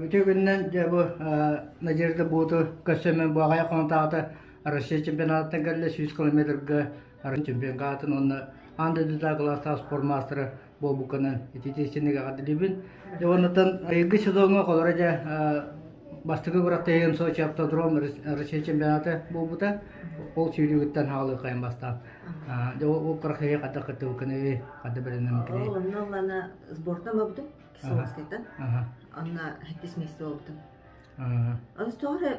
Bütün günden bu Nadir'de buğdu köşemen bu ayağı kontağı Rusya çempionatına geldi 100 kilometre Rusya çempionatının onu anda da klasta spor master bu kanın itişini kadar libin. Devonatan ayıgı sezonu kolaraca bastığı kurakta yayın soç yaptı durum Rusya çempionatı bu da o çürüyükten halı kayın bastı. O kurakaya kadar katı kanı kadar berenem kiri. Onunla sborda mı buldum? Kısa Anna hepsi mesle oldum. Onu sonra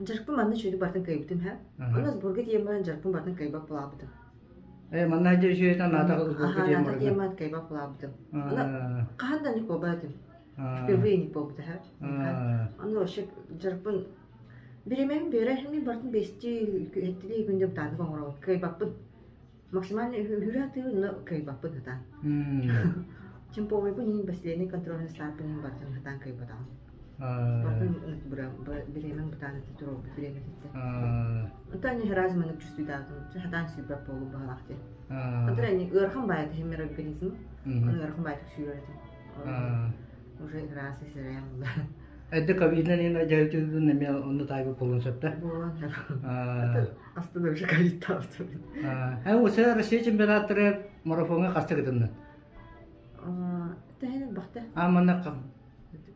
jarpım anne şöyle bardan kaybettim ha. Onu sborga diyemem jarpım bardan kaybap bulamadım. Manna je şeytan nata sborga diyemem. Nata diyemem kaybap bulamadım. Onu kahandan ne kobadım. Şüpheli poptu ha. Onu o şey jarpım birimem bere hem bardan besti etkili günde tanı kongra kaybapın. Maksimal hüratı onu kaybapın hatan. Cempo we punya baslene kontrolnya start punya barang hatan kay batang. Barang biremen batang itu rob biremen itu. Antanya heraz manak justu datu, hatan sibra polu bahalakte. Antanya urham bayat hemer organism, urham bayat sura itu. Uje heraz serem. Edde kabinen ini aja itu nemi onu tahu polon septa. Bukan. Aslında bir şey taptım. O sefer Rusya çempionatı marafonga kasta gittin. Tahan bakta.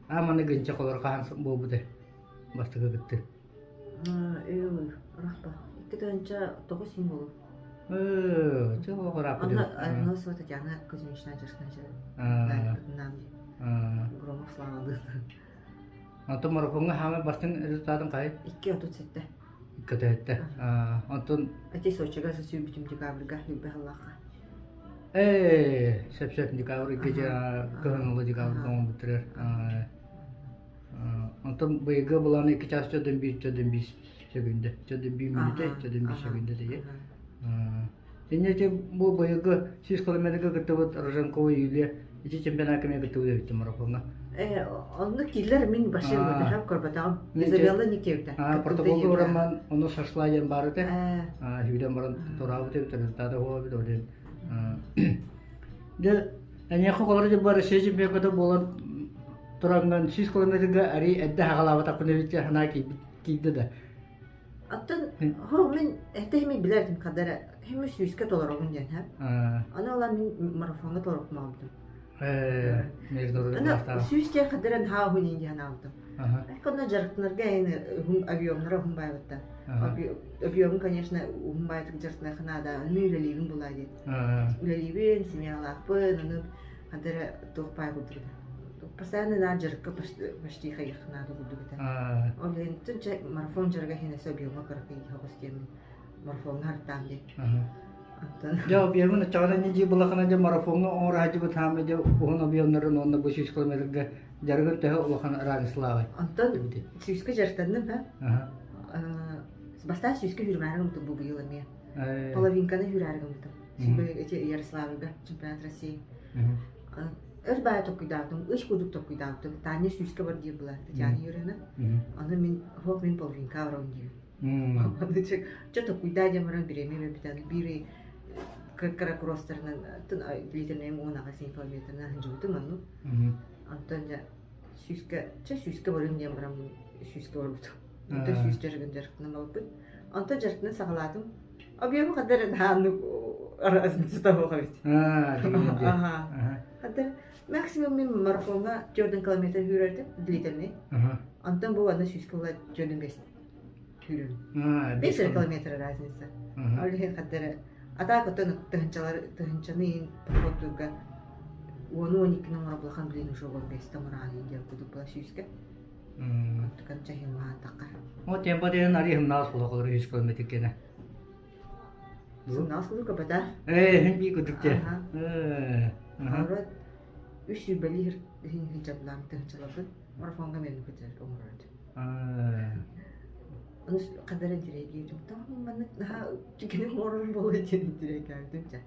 Amana genca kolor kahan bobu deh. Basta gitti. Rahba. Kita anca toko simbol. Coba korap deh. Ana suatu jangan kuzmisna jasna. Namdi. Gromov slavadı. Anto marafonga hame bastin resultatın kay. 2.37. 2.37. Anton. Ati soçaga sesi bitim dikabrga yubahalaka. Sep dikawur gece kahın dikawur kamu bitirir. Antum bayga bulan iki ças çödüm bir sekunde, çödüm bir minute, çödüm bir sekunde diye. Şimdi bu bayga 100 kilometre ketebut arajan koyu yuli, içi çempiyona kemeye ketebut bitti marafonga. Onu killer min başım da hep korbatam. Izabella nikevde. Protokol oraman onu saçlayan barı te. Hüden baran torağı te tadı hova bir de. De hanya aku kalau aja baru saja biar kata bolan terangan 100 kilometre hari ada hakalawat aku nih cah naik gitu da. Atın ha min ehtemi bilerdim kadar hem $100 ogun diyen ha. Ana olan min marafonga toruk mu aldım. Mecbur Ana $100 kadarın ha hunin diyen aldım. Kona жарықтнарға yani авионlara hum bayıtta. Avion, конечно, hum bayıtık жарықтна ханада müleливin bulaydı. Müleливin семьялапын, onu kadar toq bayıttı. Постоянно на жарыққа почти хайхнада буду бит. Олен тынча марафон жарга хене собиома каракай хогостем. Марафон хартамде. Ya biar mana cara ni je bola kana je marafonga orang haji bertham je pohon abion naron onna 500 kilometre jargon teh bokan arang selawai. Anton süska jartandım ha. Basta süska hürmergim tu bu yılımya. Половинканы hürmergim tu. Sübe ece Yaroslavlga çempionat России. Örbaya tokuydadım, üç kuduk tokuydadım. Tane süska var diye bular. Yani yürüne. Ana min hop min половинка var diyor. Ana çok tokuydadım var birimi ve bir tane biri Kara crosternan tun lidernem ona kasih kilometerna hanjutu manu. Antonja süska barın jamram süska barbutu. Anta süska jargın namapı. Anta jargın sağladım. Abi bu kadar dağını arasında tutamam kavit. Aha. Kadar maksimum min marafonga 4 kilometre yürürdüm liderne. Anton bu anda süska var 4 yürürdüm. 5 kilometre arasında. Öyle kadar Ata kata tahancanin pakotuga wonu ni kinang rablakan bilin usho bang besta marani dia kudu pala syuska. Tekan cahin matakar. Oh tempo dia nari hemnas kalau 100 kilometre kena. Hemnas kudu kabata. Hembi kudu je. Kalau usi beli hijab lam tahancalaban marafanga men kudu umrad. Onu kadarın direğe girdim. Tamam bana daha çünkü morun bolu için direğe geldim can.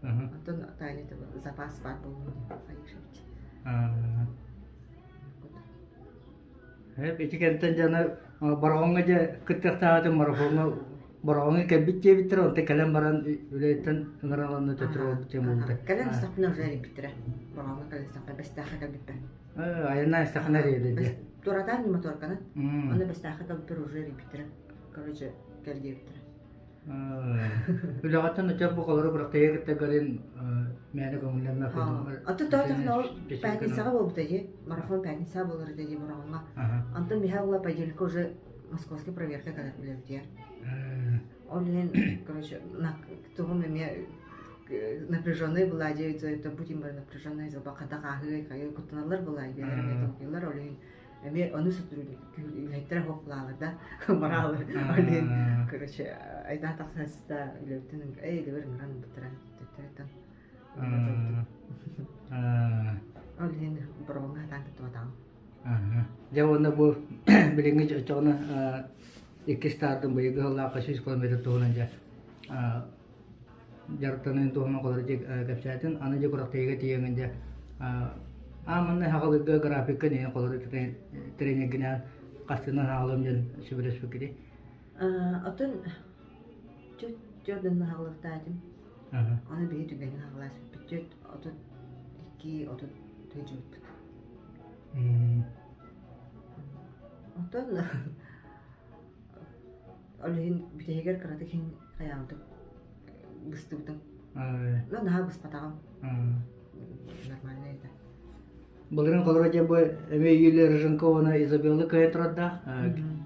Anton tanya tuh zapas var bolu hayır şey. Hep içi kenten jana barong aja ketek tahu marfonga Бороңы кәбитче биттер, онта кәлем баран үлейтен ыңыраланны төтірі ол бітче болды. Кәлен стақпына уже биттіре. Бұрауына кәлен стақпына бәстәқі кәлбіппі. Айына істақына рейді де. Турадан не моторканы, оны бәстәқі кәлбіппір уже биттіре. Короче, кәлге биттіре. Үліғаттан өтеп бұл қолары құрақты егітті ғалин мәні көңілдерме қойдым. Аты тоғытын ол пәтінсаға бол бұтады, марафон пәтінсаға болыр деді бұрауына. Антон Михайлова поделка уже московский проверка кәлет біледі. Он, короче, туғым әме напряженный была, это будем напряженный, забақата қағы, қайы күттіналар была, елер олейін. Әме оны сүттірілеттері хоқлағыр да, маралы. Олейін, короче, айда тақсасыда үлеуттінің, әйді бір ңыран бұттыран, төттіреттен. Олейін бұрауыңа атан күтті батағым. Жа оны бұл біліңіз өтіғыны 2 стартын бұйығы ғылақы 100 километр туғынан жа жарықтанын туғынан қолары жек көпсәтін, аны жек ұрақта еге тиеңін жа амынны хағылығы графикы нені қолары тренингінен қастынан хағылым жен сүбірес бүкіде. Отын жөрдін хағылықта әдім. Оны бейі түгенін хағылас бүттет, отын 2, отын төйжіп бүт. Отын Олейін бүтегер қарады кен қаяудым, бұстығдым. Но наға бұс патағым. Нормально еді. Бұлырын қолыра жа бұл әме үйлі Рыжанкованы Изабеллы көйен тұрадда.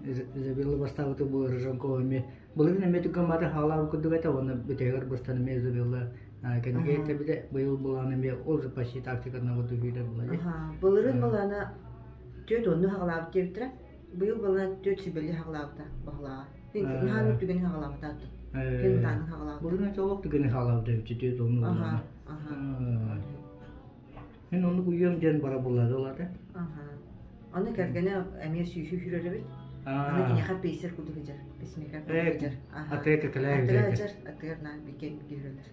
Изабеллы бастауыты бұл Рыжанкова әме. Бұлырын әме түккен маты хағалау күдік әті, оны бүтегер бұстан әме Изабеллы кәнеге әті біде. Бұйыл бұланы әме ол жыпаши тактикарына құды күйді бұлады. Бұлырын бұланы төт оны хағалау дептірі. Бұйыл бұланы төт сүбелі хағалауыда бағылаға. Нағаны түгені хағалауыда атты. Кен бұтаның хағалауыда. Бұлырын чолық түгені хағалауыда өтті оны бұланы. Мен оны үйем ден бара болады олады. Оны кәргені әме сүйші хүрері бет. Оны кенеға пейсер күдігі жар. Песмекер күдігі жар. Атығы кәкіләй Атығы жар. Атығырна бекен көрелер.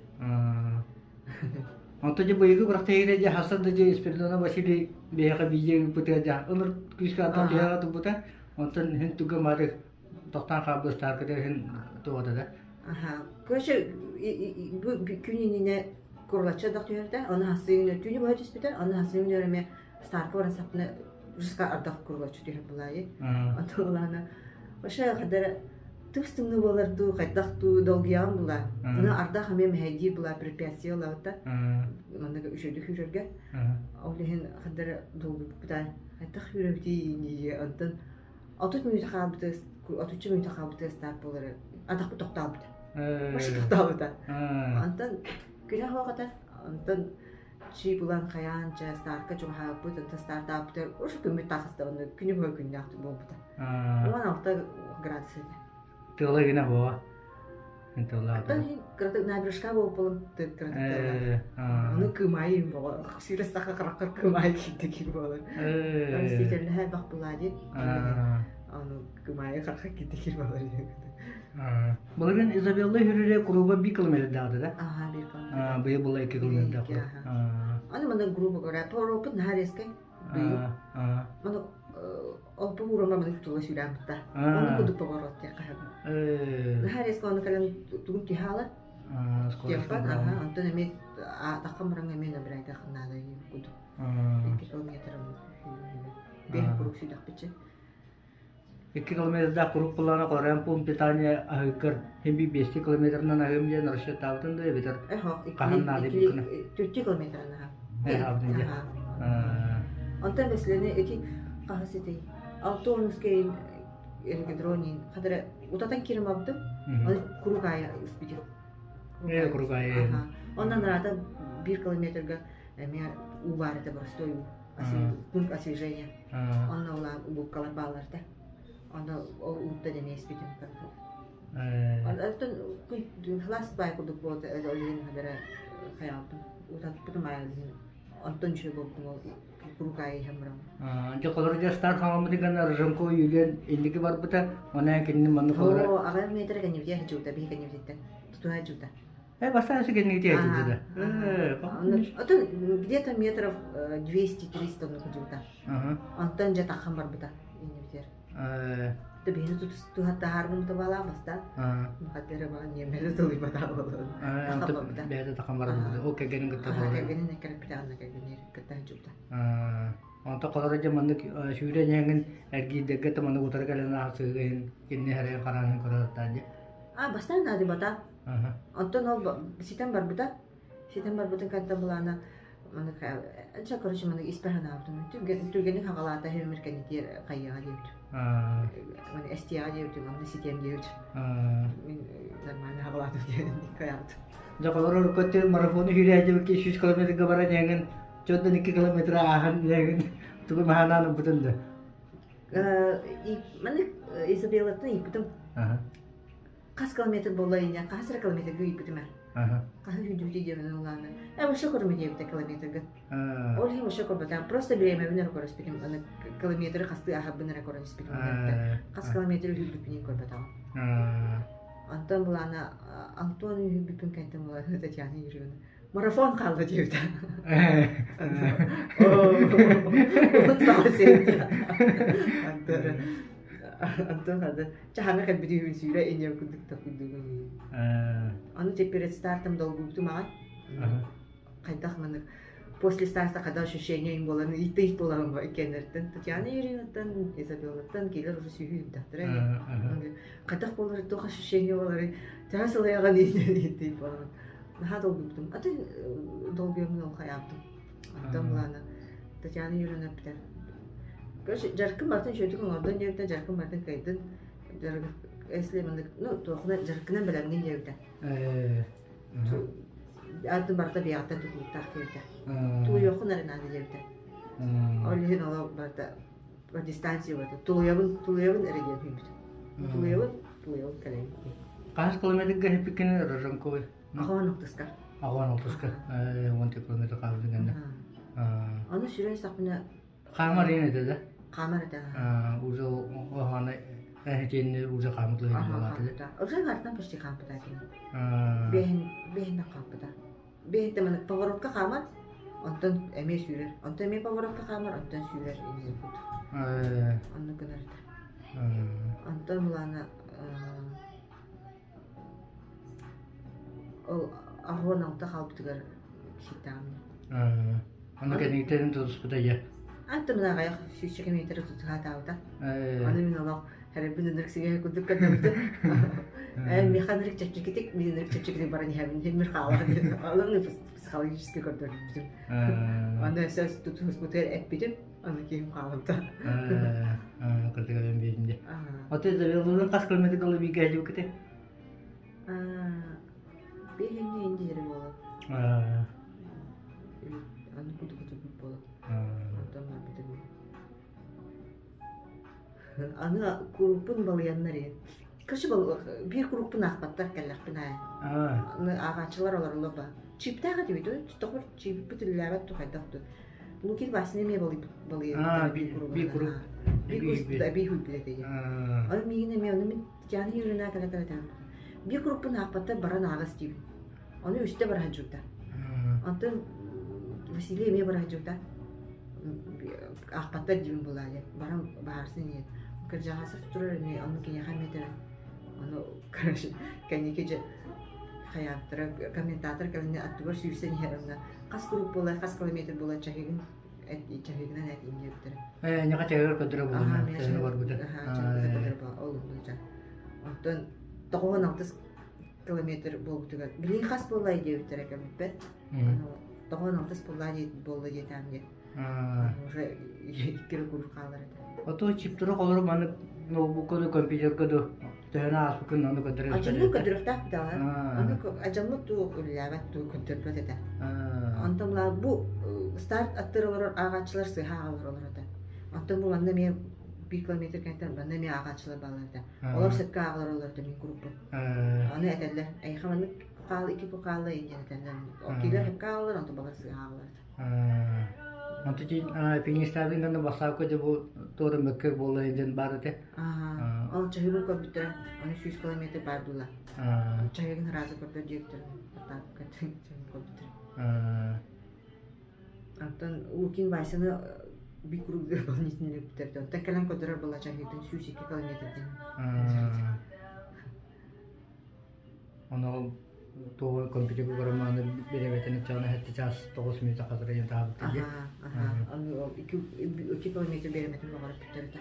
Онто же бұйығы бірақта егере же хасады же Спиридона Василий бейіға бейжегі бұтыға жа. Оныр күшкі аттық жеға тұбыта. Онтан хен түгі мады тоқтан қабыстар кедер хен туғады да. Көрші күнініне Курлача доктор, она сына тюни будет испытать, она сына мне старка вон сапна жестко ардах курлача тюни была и, а то она вообще когда ты вступил в ларду, когда ты долгиям была, на ардах мне мехди была препятствие лаута, она еще духижерга, а улehen когда долго питание, это хвиревти не антон, а тут мы тахабтес, а тут чем мы тахабтес так было, а так потоктабт, вообще потоктабт, антон Күнә вакыты антын чи булан хаян жа старка жуга бут антын стартаптер ушу күмү тахыста оны күнү бой күнү акты болбута. Мана акта градус эди. Тыла гына бо. Энтола. Антын градус набережка болуп тык градус. Аны кымай бо. Сирес така каракыр кымай китти болу. Действительно бак булади. Аны кымай каракыр китти болу. Бұлырын Изабеллы хүріре құруба 1 километр дағды да? 1 километр. Бұйы бұлы 2 километр дағды. Аны мұны грубо говоря, торопын нәреске бұйы. Мұны олпы ұрама мұны күтілі сөйлем бұтта. Оны күдік поворот те қағып. Нәреске оны кәлем түгім тихалы. Теппан, антон әме таққам бұрын әме набірайды қынады күдік. 2 километр бен құруқ сөйлек бітші. 2 километрда құруқ бұланы қорайын пұлын питание ағықыр. Хембі 5 километрынан ағым жен ұршет ағытынды бетір қағын нады бүкіні. 4 километрынан ағым. Онтан бәсілені әті қағыз етей. Алтуыныз кейін элгидронин. Қадыры ұтатан керім абдым. Оны құруқ айы ұспетер. Құруқ айы. Ондан рада 1 километрға әме у бар это простой пункт освежения. Онна ола убуккалар балларда. Она утта деме испитим как. Антон хласт бай кудук вот олин хадара хаялтым. Утат потом айлин. Антон чего кому курукай хамрам. Жо колор же старт хамамды гана Рыжанкова юлен индики бар бута. Она кенни манны колор. О, ага метр гани вия жута би гани вита. Туа жута. Бастан кенни те жута. Антон где-то метров 200-300 он жута. Антон же тахам бар бута. да бени тухатта харгым табала баста мухаттера ба немеле толи бата болон Антып бәді тақам бар болды. Ол кәгенің күтті болды. кагенин карапитанна кагенер каттан жупта Онта қолары жамандық шүйре нәңін әргейдегі таманы ұтар кәлін ақсығын кенне әрен қаранын көраттады. бастан нады бата онтон ол ситен бар бута канта булана мана анча короче мана испахана автон түгенин хагалата хемеркен дер кайяга дейт мана эстиага дейт мана ситен дейт мен нормально хагалата дейт каят Да қолары көтте марафоны шүйре әжібі 100 километрге бара нәңін чөттен 2 километр ағын нәңін түгі махананың бұтынды. мана Изабеллатын ипітім қас километр болайын, қасыр километрге ипітім Қасы хүдуді демін оланы. Вообще көрмі дейбіті километрге. Ол хем вообще көрбітім. Просто беремевінер көріспетім. Километрі қасты ағабыныр көріспетім. Қас километрі хүдбіпінен көрбітім. Антон бұланы, Антон хүдбіпін кәнтім бұланы Татьяна Юрьевна. Марафон қалды дейбіті. Ооо, сағы сенді. Антон қалды. Чахана қалбіді үйін сүйрі әне күндік тақудығы. Аны теперь стартом долго маған. Қайдақ мұны после старта қада ощущение боланы, ит боланы ба екенерден. Татьяна Юрьевнаттан, Изабеллаттан келер уже сүйіп дақтыр. Қайдақ болары тоқ ощущение болары. Тағы сылаяған ит боланы. Наға долго бұтым. Аты долго емін ол қаяптым. Антон бұланы. Татьяна Юрьевна бітер. Жаркын бартын шөйтігін ордан жеуді, жаркын бартын кайдын. Если мы, тоқына жаркынан біләмген жеуді. Атын барта бияқта тұқылықтақ жеуді. Туы жоқын арынады жеуді. Олеген ола барта дистанция барды. Тулуябын әреген хүмді. Тулуябын кәлейін. Қанш километрге хепікені рожан көй? Ағуан ұқтысқа. Ағуан ұқтысқа. 10 километр қабылды гәнді. Оны сүрен сақпына... Қамар ені деді? Қамар еді. Уже оғаны әхетені уже қамытлы еді болады. Уже ғартынан почти қампыда екен. Бейінді қампыда. Бейінді мұны поворотқа қамар, онтан әме сүйрер. Онтан әме поворотқа қамар, онтан сүйрер. Онны күнерді. Онтан бұланы ол ағуан алты қалыптығар кесеттағын. Оны кәнегтерін тұтыс бұда е? Антын мұна ғаяқ 100 км тұтыға тауыда. Оны мен олақ әрбін үніріксіге күндік кәдімді. Механырық чәпчекетек, мен үнірік чәпчекетек баран хәмін хемір қалады. Олығын психологически көрдірді біздің. Оны сөз тұтығыз бұтығар әппедім, оны кейім қалымда. Күрдігі бен бейдінде. Оты Изабелланың қас километр қолы бейгі әжі өкіте? Бейгенде енді жері болып. Аны күндік өтіп болып. Аны куруппун балыяннары. Кырчы бир куруппун акпаттар келлакпын ай. Аны агачылар олар лоба. Чиптага дебит, тохор чип бүтүлләбәт тухайдакты. Бу кил басыны ме балый. Би куруп. Би хүлбилете. Аны мигине ме аны жаны юрына калата. Би куруппун акпаттар баран агас дип. Аны үстә бар хаҗута. Антын Василий ме бар хаҗута. Акпаттар дибин булады. Баран баарсын ет. Кыржагасы турар эми аны кене хамметер. Аны короче, кенеке хаяттыр комментатор калны аттыбар сүйсен херна. Кас групп болай, кас километр болай чагын чагыгынан эт индептер. Не качагыр көтөрө булган. Сені бар буде. Онтон 96 километр болуптугар. Билин кас болай дептер экенбет. 96 болай жетамге. Уже иккер групп калар. Ото чиптері қолыры маны ноутбуккоду, компьютеркоду төхөна аспыкын оны көтөрөп. Ажанлык көтөрөктап да. Аны ажанлык туу үләбәт туу көтөрөп да. Антамла бу старт аттырылар агачылар сыхаалар оларда. Антам бу анда мен 1 километр кантан банда мен агачылар баларда. Олар сетка агалар оларда мен группа. Аны әтәлләр. Айхаманы калы 2 калы индәтәләр. Окилер калар антам балар сыхаалар. Антыжин пенистабын гана басако де бу торы мөккөр болайдын бары те. Ал чагыр көбүтөр. Аны 100 км бардыла. Чагырын разы көрдө директор. Так көбүтөр. Антон укин байсыны bir kuru doполнительный bitirdi. Ondan kalan kadar bula çahidin 102 kilometrden. Onu doğu kompüter programını bilemetini çağına hette çağız 9 minute kadar yatağı bitti. Onu 2 kilometre beremetin kadar bitirdi.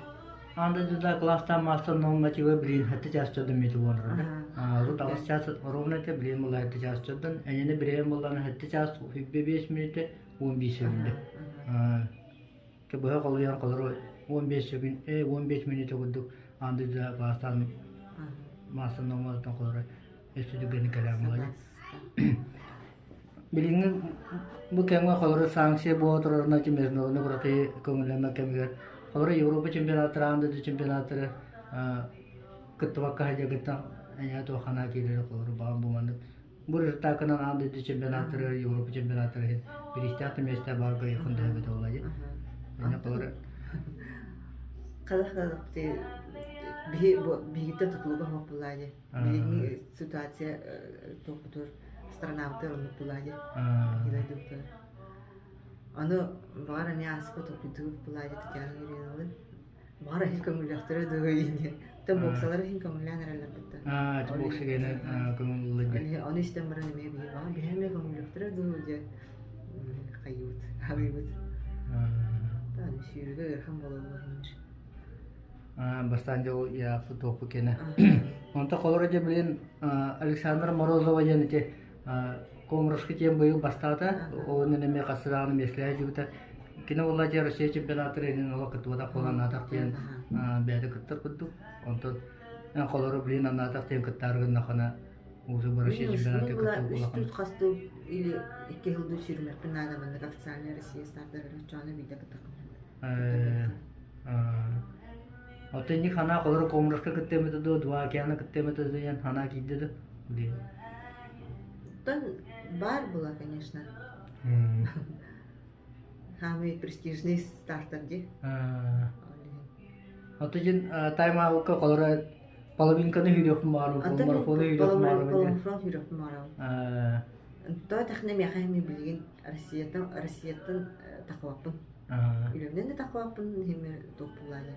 Anda da klasta master nomma çiğ bilin hette çağız çözdüm miydi bu arada. Ru tavas çağız rovna te bilin mulla hette çağız çözdüm. Enine birey mullanın hette çağız 5 minute 15 sekund. Ke böyle kalıyor kalır 15 sekund 15 minute oldu. Anda da klasta master nomma da kalır. Estüdyo gani kalam mullah. Bilin bu kemga kalır sanksi bu oturana çimezno ne kurate kumulama kemga. Kalau Eropa Championat anda di Championat ketua kah jagatan hanya tu khana kiri kalau bambu mandu berita kanan anda di Championat Eropa Championat berista tu mesta bagai khunda betul aja. Hanya kalau Kalau te bir tutuluba hopulaje. Bilin situasi doktor astronauter hopulaje. Gila doktor. Onu bara ne asko topidu pulaje tujan yürüyorlar. Bara hiç kamulaktırı doğuyunca. Tam boksalar hiç kamulayanlar bitti. Tam boksa gene kamulayanlar. Onu işte bara ne bir var. Bir hem kamulaktırı doğuyunca. Kayıt, habibut. Tabii şurada erkam bulamaymış. Bastanjo ya foto kena. Untuk kalau aja beliin Alexander Morozov aja nih Komros kecil bayu bastata, oh nenek mereka sedang mesra juga. Kena ulah jar Rusia Championat ini nolok ketua tak pola natak yang biasa ketar betul. Untuk yang kalau beliin natak yang ketar kena kena usul Rusia Championat ketua pola kan. Üstü kastı ili 2 yılda sürmek penada bende ofisyalnya Rusia starter canı bir de ketak. Atau ini khana kalau Komros ketemu itu dua kian ketemu itu yang khana gitu tuh. Там бар была, конечно. Самый престижный стартер, да? А то жин тайм аука колора половинканы хүйрөп мару, марафоны хүйрөп мару. Полуфрон хүйрөп мару. То тахна мяхами билген Россияттан таквапын. Үйлемнен де таквапын хеме топулады.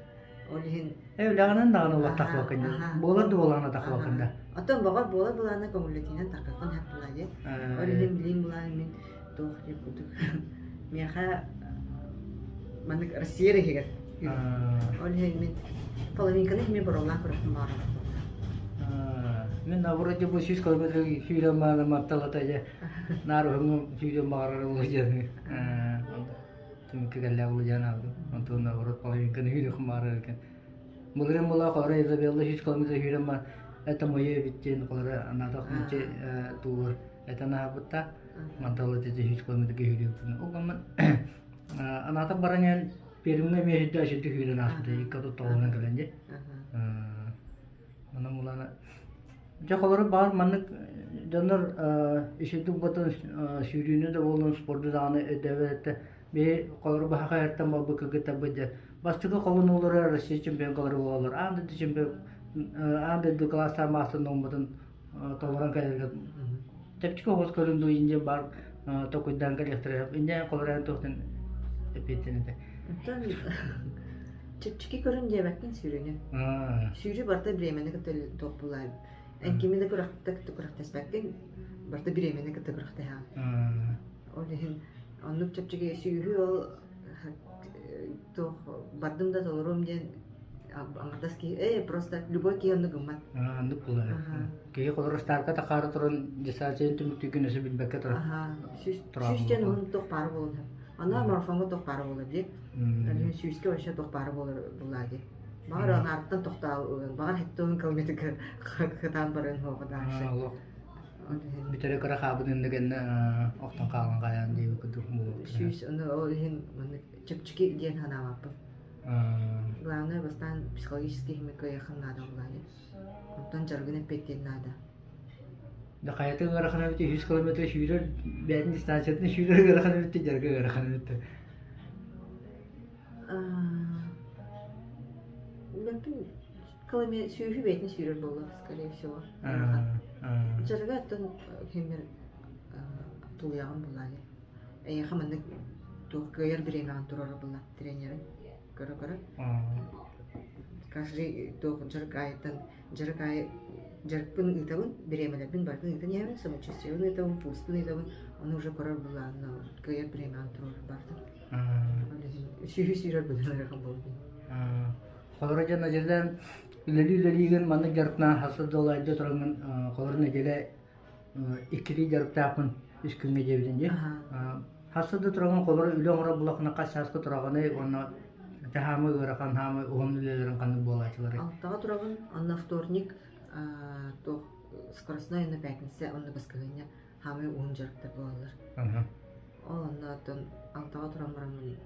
Олин. Лаганан даганы ла таквакын. Болады болгана таквакында. Атын багар бола буланы коммулятинен такакын хапылады. Олин билин буланы мен тохри буду. Мяха ман Россия регер. Олин мен половинканы хеме боролан көрөп мару. Мен навроде bu 100 kilometre hüyre mağara martalata ya. Naruhum hüyre mağara olacak. Tümkü gelle olacağını aldı. Ondan navrot palavin hüyre mağara kan. Mulrem mula kara Isabella 100 kilometre hüyre mağara. Eta moye bitchen kara anadak nice tur. Eta na butta martalata 100 kilometre hüyre pun. O kaman anadak barangnya perimne mehida şiddet hüyre nasıl ikatı toluna gelince. Mana mulana Jakolları var manık canlar işittik batın sürüğünü de olan sporda da anı devlette bir kolları bahaka erten babı kıgıta bıca bastıkı kolun olur Rusya çempiyon kolları olur anda da çempiyon anda da klaslar master nombatın tovaran kayırga tepçika hoş kolun duyunca bar tokuydan kayırtırıyor ince kolları tohtan epeytini de Çepçiki görünce bakın sürüğünü sürü barda Bremen'e kadar topular En kimi de kurak tesbekten barda bir emene kata kurak teha. Oleh anlık çapçıge sürü ol to bardımda tolurum diye anlatas ki просто любой ki anlık ummat. Anlık pula. Ki kalau starka takar turun jasa chen tu mukti nasib bin bekat tur. Süsten untuk par bolun. Ana marfango tok par bolun diye. Yani süske başa tok par bolur bulagi. Bağıran arttan tohtal, bağır hettoğun kilometre kıtan barın hoğda aşağı. Allah. Bir tane kara kabının degen oktan kalan kayan diye kudu mu. Süs onu olhin çepçiki diyen hana mapı. Главное bastan psikolojik hemike yakın nada olayı. Ondan jargını petin nada. Da kayatı gara kana bitti 100 kilometre şuyur ben distansiyatını şuyur gara kana bitti jargı gara kana bitti. Lakin kalau sürü betini sürür bolu, скорее всего. Jarga tun hemir tulyan bulay. Ya kamandık туох кыйар биремеан турар була тренерин. Көрө. Каждый туох жаркын итабын биремелербин бардын итен ямен самочувствиен итабын пустын итабын оны уже көрөр була кыйар биремеан турар барды. Сүйрөр булар кам болду. Колора нажерден үлелиген маны жарпна хасыр долайды турган колора нажере икки жарптапын үч күнгө жебиден же. Хасырда турган колора үлө ора булакна кашаска турганы оны тахамы ырахан хамы угунлелерин кандай болачылар. Алтага турган на вторник то скоростной на пятница он на воскресенье хамы угун жарптар болалар. Ол аннан алтага турган барамын.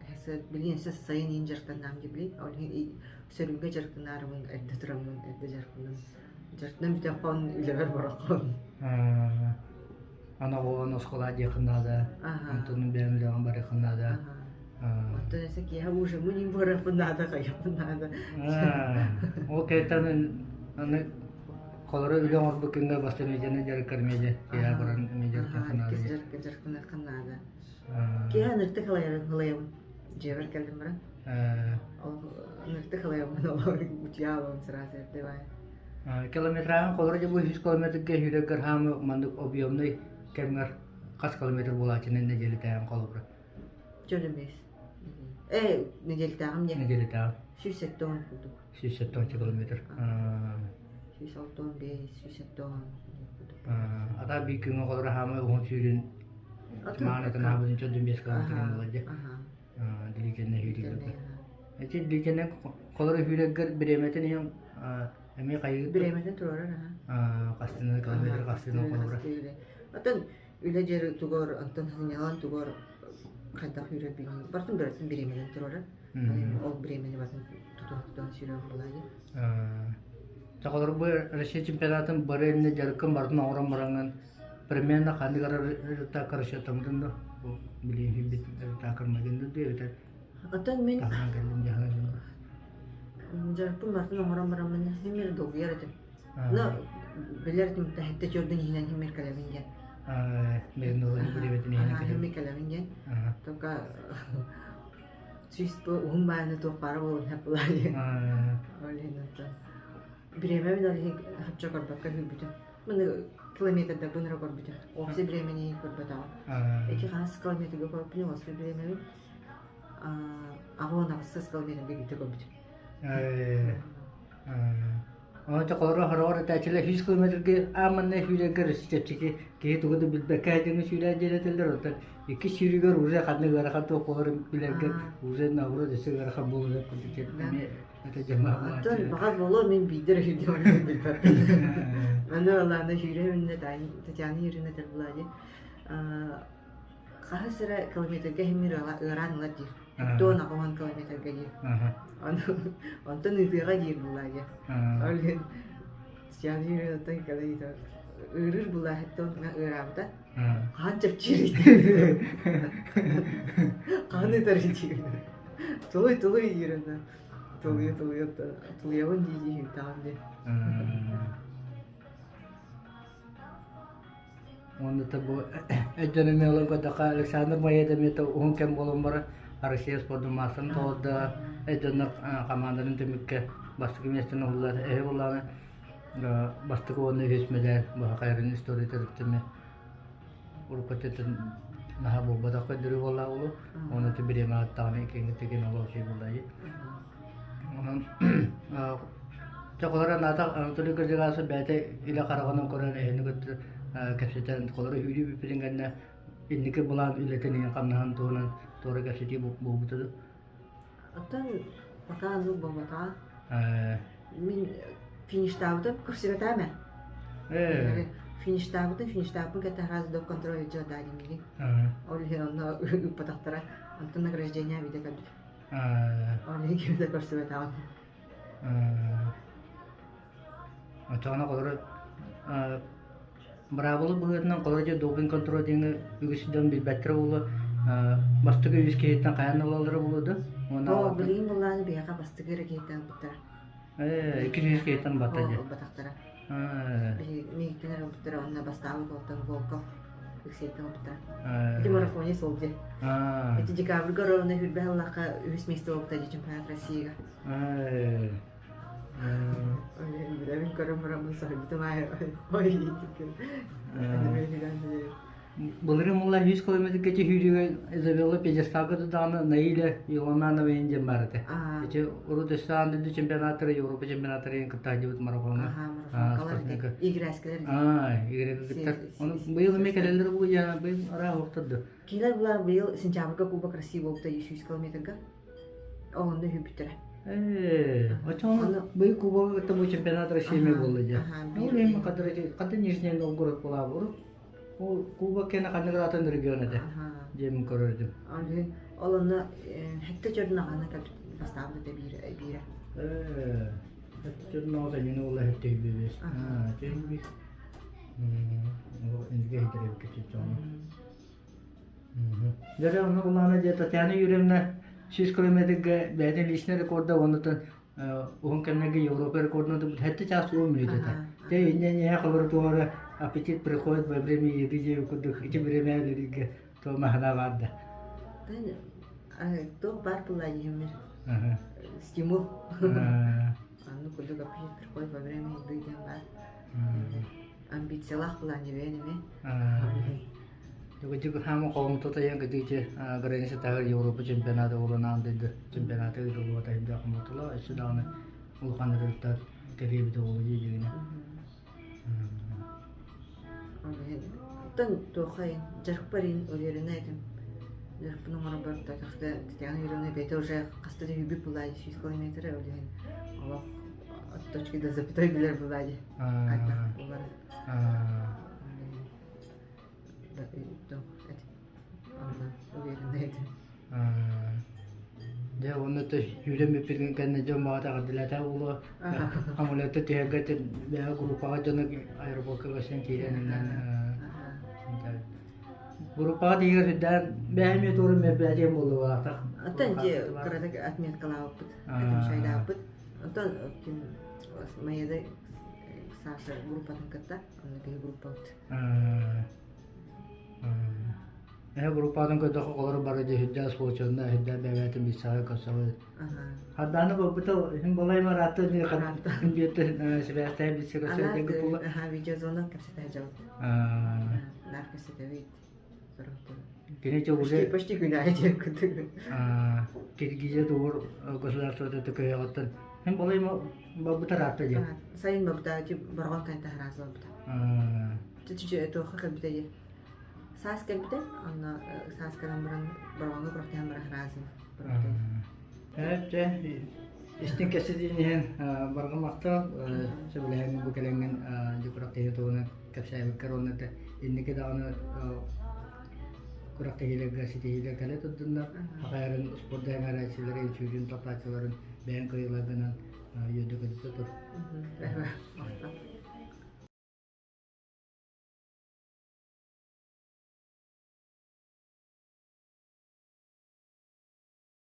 Хәсәт билген сез сайын инжертан нам дибли, олги сөрүнгө жарктанарымын, эдде турамын, эдде жарктанам. Жарктан бите кон үлебер баракон. Ана оон оскола жакында, антонун бемлеган бар якында. Ото эсе ки уже мунин барапында да каяпында. О кетанын аны колора үлө орбукунга бастырмай жана жаркармеже, я баран межаркана. Жарктан канада. Кия нырты калайрын Джевер келдим бара. Ол нырты калайрын олар утяалын сразу девай. Километран колора жабу 100 километрге хүрөгөр хамы мандык объемный кемгер кас километр болачын неделе таян колобра. Жөлөмес. Неделе тагым не? Неделе тагым. 170 тонн кудук. 170 километр. 160 тонн. Ата бир күнгө колора хамы он сүйрүн. Мана тана бузун чөдүн 5 километр болажы. Диликене хүрөгөр. Эти диликене колора хүрөгөр биреметен ем эми кайы биреметен турар. Кастыны километр кастыны колора. Атын үле жер тугор антон хынялан тугор кайда хүрөп бин. Бартын бертин биреметен турар. Ол биремени батын тутуктан сүрөп булады. Таколор бу Россия чемпионатын барыны жаркын бартын аврам баранган примерно кандыгара та каршы тамдын билин бит такырмагынды деп. Атын мен жарпын бартын аврам барамын хемер долго яратым. Но билердим тахетте жордун хинен хемер калабинген. Мен нолы билебетин хемер калабинген. Тока Süs bu ummanı topara olun hep olayı. Öyle nata. Bireme bir dahi hapça korbaka hübütüm. Bunu kilometrede bunu korbütüm. Ofsi biremeni korbata. Eki khas kilometre korbütüm. Ofsi biremeni. Ağona kıssız kilometre gitti korbütüm. Ama çakallara harara taçıyla 100 kilometre amanne hüyleger istepçiki ki tuğdu bilbekayetini sürecele teller otar. İki sürüger uza kadını garakat o kovarım bilerger uza navru desi garakat boğuza kutuket. Ata cemaat. Atan bakat bolu men bidir hüyde bilber. Ben de Allah'ın hüyreminne tacani hüyreminne terbuladı. Kaha sıra kilometre hemir öğrenler dir. Don akaman kilometre gayir. Ondan nütüga gir buladı. Öyle tacani hüyreminne kalaydı. Örür bula hatta öğrenmede. Kan çapçırıydı. Kanı tarıcıydı. Tolu yürüdü. Toluyavun diyeceğim tamam de. Onda tabu ejderimi olan kota Alexander Mayeda meta ohun kem bolon bara Rusya spordu masan toda ejderner kamandanın temikke bastık mestin oldular. Eyvallah bastık onu hizmeler bu kayırın istori tertimi. Urpatetin naha bu badak kadri valla ulu onu tebiri ma tane kengi nolo şey bulayı. Onun çakolara nata antoni kerjası bete ila karavanın koran ehni götür kapsitan kolara hüyü bir piringanna indike bulan ileteni kamnahan tonan tora kapsiti bu butu. Atan bakan lu bamata. Min finish tavda kursira tama. Finish tavda kata раз до контроля jo dali mili. Olhe ona upataktara antон награждения виде как. Olhe kimde kursira tava. Atana kolara Браволы бүгіннен қоларжа допинг контроль деңі үгісіден білбәттірі болы бастығы үз кейттен қаян олалары болуды? О, білейін боланы бияға бастығы кейттен бұттыра. 200 кейттен баттады? О, батақтыра. Мектенер бұттыра, онына бастағы қолтан Волков. Иксеттен опыта. Э, Эти марафоне солде. а, Эти декабрь горовна хүрбе Аллаха үс месте опыта де чемпионат Россияга. э, Билебин көрөм марамын сахибитим ай. Ой, Бұлыры мұлла 100 километр кече хүріге Изабелла Педестагы даны Наиля Иламанова енжен барды. Кече уру дөстағанды чемпионатыры, Европа чемпионатыры ең кітті дебіт марафоны. марафон. Игры әскелер. Игрек кіттір. Оны бұйыл мекелелер бұл яна бұйыл ара оқтырды. Кейлер бұлар бұйыл сентябрьга Кубок России болыпта 100 километрга. Оғында хүбіттірі. Очон бұйыл Кубок бұл чемпионат Россияме болды жа. Ол ең қады Нижний Новгород бола бұрып. Ол Кубок кені қандығыратын регионы жемін көрірдім. Оланы хәтті жөрдің ағаны кәліп бастабыды да бейірі. Жөрдің ағыза мені олай хәтті бейбес. Жемін бейбес. Инге хетереп кетіп жоны. Жәрі оны оланы же Татьяна Юрьевна 100 километрге бәден личный рекорда онытын оғын кәмнеге Европа рекордына хәтті час оң мүлетеді. Те инне қалыр туары аппетит приходит во время еды же кудук эти времена то махна варда. То бар была емер. Стимул. Ну кудук аппетит приходит во время еды дем бар. Амбициялах была не венеме. Juga kamu kaum tuh yang ketiga, gerakan setahun Eropa Championat orang nanti Championat itu luar tahun kamu tuh lah sudah nih ulukan resultat terlibat itu jadi nih. Тан тохай жархпарин уверена этим. Жархпы номер бар тахта Татьяна Юрьевна бете уже кастады юби булай 100 километр олеген. Аллах от точки до запятой билер булай. Айта булар. Да это. Анна уверена этим. Dia onu tuh yudah mipin kan aja mau tak ada lah tahu lo. Kamu lihat tuh dia kata dia grup apa aja nak aeroport ke kawasan kiri nan. Grup apa dia sudah bahaya turun mepelajari mulu lah tak. Atan je kerana отметка лаупыт. Это шайда лаупыт. Atan kim mayada Саша группатын катта, аны бе группа. Группадан көтө колор бар же хидда спочонда хидда беветин бисаа косоо. Хаданы бобто хим болай мараты не канат. Бете себесте бисаа косоо дег пула. Видеозона капсета жаут. Наркосета вид. Кене чогузе Почти гуляй же куту. Киргизе дор государството такое оттан. Хим болай бобто рата же. Сайын бобто же барган канта харазы бобто. Чичи это хакы бите. Сас кемпте, ана сас каламран барганы протеин бар харазы. Те истин кесидин баргамакта себелен бу келенген жукратты тоны капсай коронаты иннеке даны куракты хилеге ситиле кале тоддунда хакайрын спорт дайнарачылары чүгүн топлачыларын бен кыйлагынан йөдөгө тур.